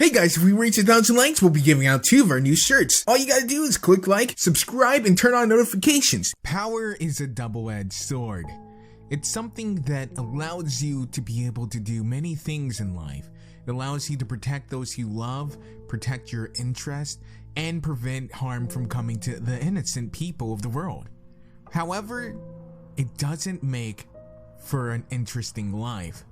Hey guys, if we reach 1,000 likes, we'll be giving out 2 of our new shirts. All you gotta do is click like, subscribe, and turn on notifications. Power is a double-edged sword. It's something that allows you to be able to do many things in life. It allows you to protect those you love, protect your interest, and prevent harm from coming to the innocent people of the world. However, it doesn't make for an interesting life.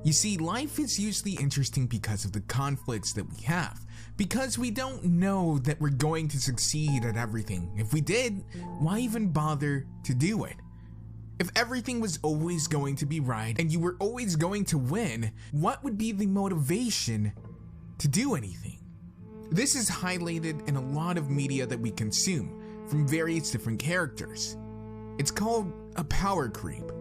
You see, life is usually interesting because of the conflicts that we have, because we don't know that we're going to succeed at everything. If we did, why even bother to do it? If everything was always going to be right and you were always going to win, what would be the motivation to do anything? This is highlighted in a lot of media that we consume from various different characters. It's called a power creep.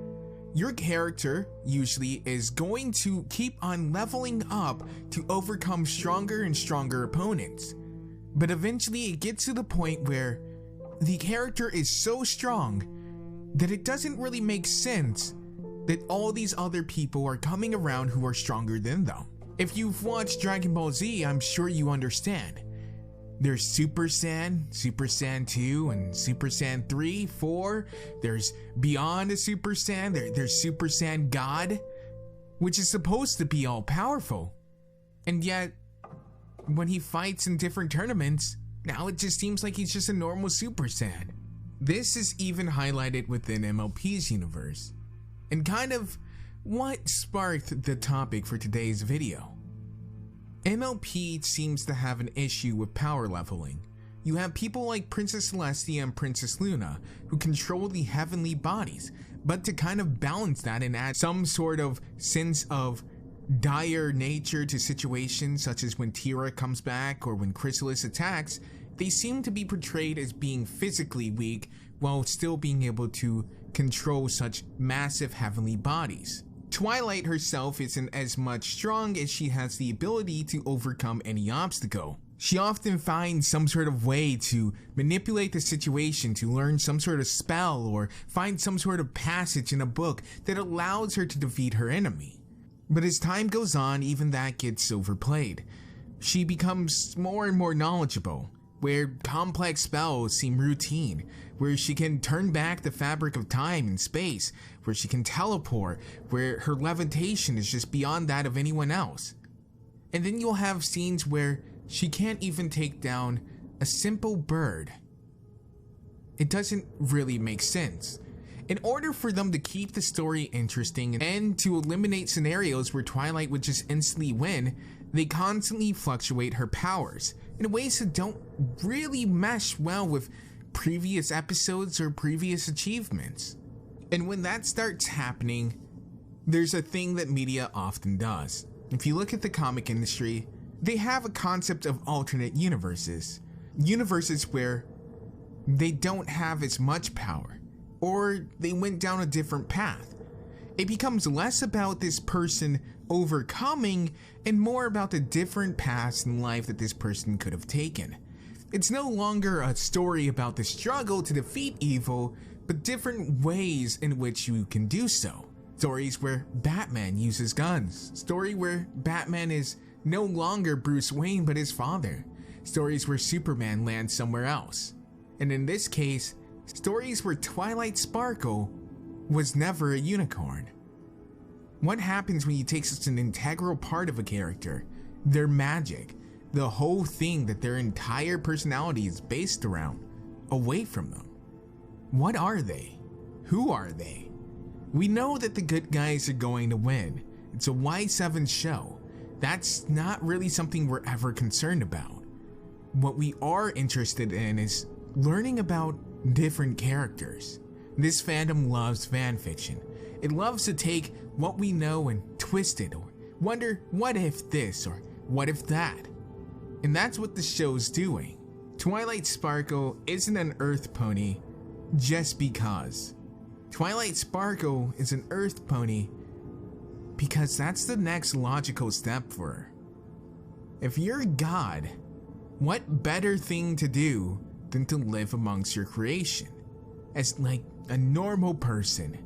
Your character usually is going to keep on leveling up to overcome stronger and stronger opponents. But eventually it gets to the point where the character is so strong that it doesn't really make sense that all these other people are coming around who are stronger than them. If you've watched Dragon Ball Z, I'm sure you understand. There's Super Saiyan, Super Saiyan 2, and Super Saiyan 3, 4. There's Beyond a Super Saiyan, there's Super Saiyan God, which is supposed to be all powerful. And yet, when he fights in different tournaments, now it just seems like he's just a normal Super Saiyan. This is even highlighted within MLP's universe, and kind of what sparked the topic for today's video. MLP seems to have an issue with power leveling. You have people like Princess Celestia and Princess Luna who control the heavenly bodies, but to kind of balance that and add some sort of sense of dire nature to situations such as when Tira comes back or when Chrysalis attacks, they seem to be portrayed as being physically weak while still being able to control such massive heavenly bodies. Twilight herself isn't as much strong as she has the ability to overcome any obstacle. She often finds some sort of way to manipulate the situation to learn some sort of spell or find some sort of passage in a book that allows her to defeat her enemy. But as time goes on, even that gets overplayed. She becomes more and more knowledgeable, where complex spells seem routine, where she can turn back the fabric of time and space, where she can teleport, where her levitation is just beyond that of anyone else. And then you'll have scenes where she can't even take down a simple bird. It doesn't really make sense. In order for them to keep the story interesting and to eliminate scenarios where Twilight would just instantly win, they constantly fluctuate her powers in ways that don't really mesh well with previous episodes or previous achievements. And when that starts happening, there's a thing that media often does. If you look at the comic industry, they have a concept of alternate universes. Universes where they don't have as much power, or they went down a different path. It becomes less about this person overcoming and more about the different paths in life that this person could have taken. It's no longer a story about the struggle to defeat evil, but different ways in which you can do so. Stories where Batman uses guns. Story where Batman is no longer Bruce Wayne but his father. Stories where Superman lands somewhere else. And in this case, stories where Twilight Sparkle was never a unicorn. What happens when you take such an integral part of a character, their magic, the whole thing that their entire personality is based around, away from them? What are they? Who are they? We know that the good guys are going to win. It's a Y7 show. That's not really something we're ever concerned about. What we are interested in is learning about different characters. This fandom loves fanfiction. It loves to take what we know and twist it, or wonder what if this or what if that. And that's what the show's doing. Twilight Sparkle isn't an Earth pony just because. Twilight Sparkle is an Earth pony because that's the next logical step for her. If you're a god, what better thing to do than to live amongst your creation as like a normal person,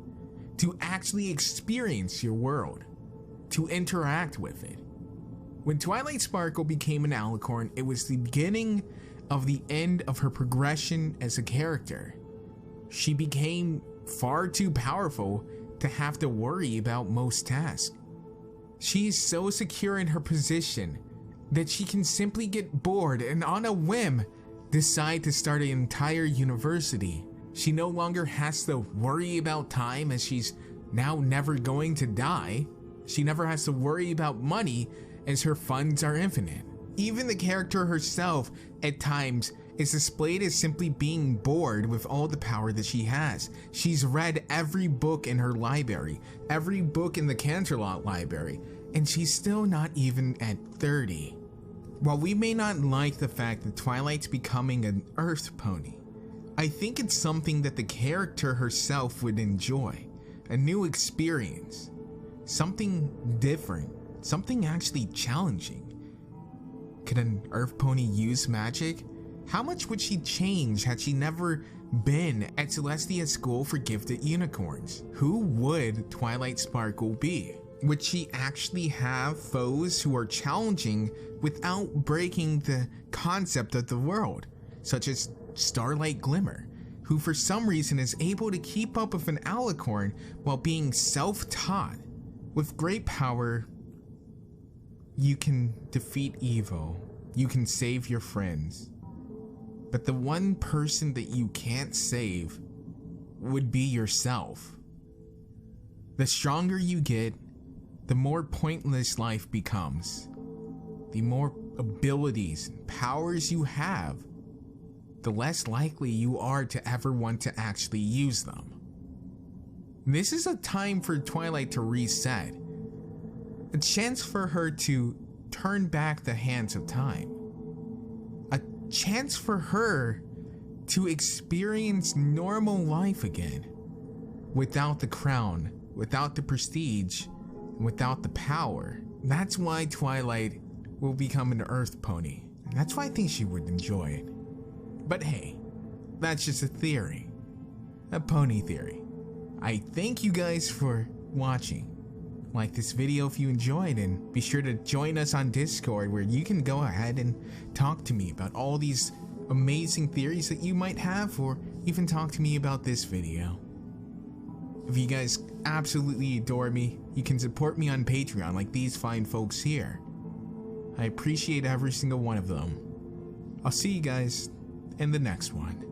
to actually experience your world, to interact with it. When Twilight Sparkle became an alicorn, it was the beginning of the end of her progression as a character. She became far too powerful to have to worry about most tasks. She is so secure in her position that she can simply get bored and on a whim decide to start an entire university. She no longer has to worry about time, as she's now never going to die. She never has to worry about money, as her funds are infinite. Even the character herself at times is displayed as simply being bored with all the power that she has. She's read every book in her library, every book in the Canterlot library, and she's still not even at 30. While we may not like the fact that Twilight's becoming an Earth pony, I think it's something that the character herself would enjoy. A new experience. Something different. Something actually challenging. Could an Earth pony use magic? How much would she change had she never been at Celestia School for Gifted Unicorns? Who would Twilight Sparkle be? Would she actually have foes who are challenging without breaking the concept of the world, such as Starlight Glimmer, who for some reason is able to keep up with an alicorn while being self-taught? With great power, you can defeat evil, you can save your friends, but the one person that you can't save would be yourself. The stronger you get, the more pointless life becomes. The more abilities and powers you have, the less likely you are to ever want to actually use them. This is a time for Twilight to reset. A chance for her to turn back the hands of time. A chance for her to experience normal life again. Without the crown, without the prestige, without the power. That's why Twilight will become an Earth pony. And that's why I think she would enjoy it. But hey, that's just a theory. A pony theory. I thank you guys for watching. Like this video if you enjoyed, and be sure to join us on Discord, where you can go ahead and talk to me about all these amazing theories that you might have, or even talk to me about this video. If you guys absolutely adore me, you can support me on Patreon like these fine folks here. I appreciate every single one of them. I'll see you guys in the next one.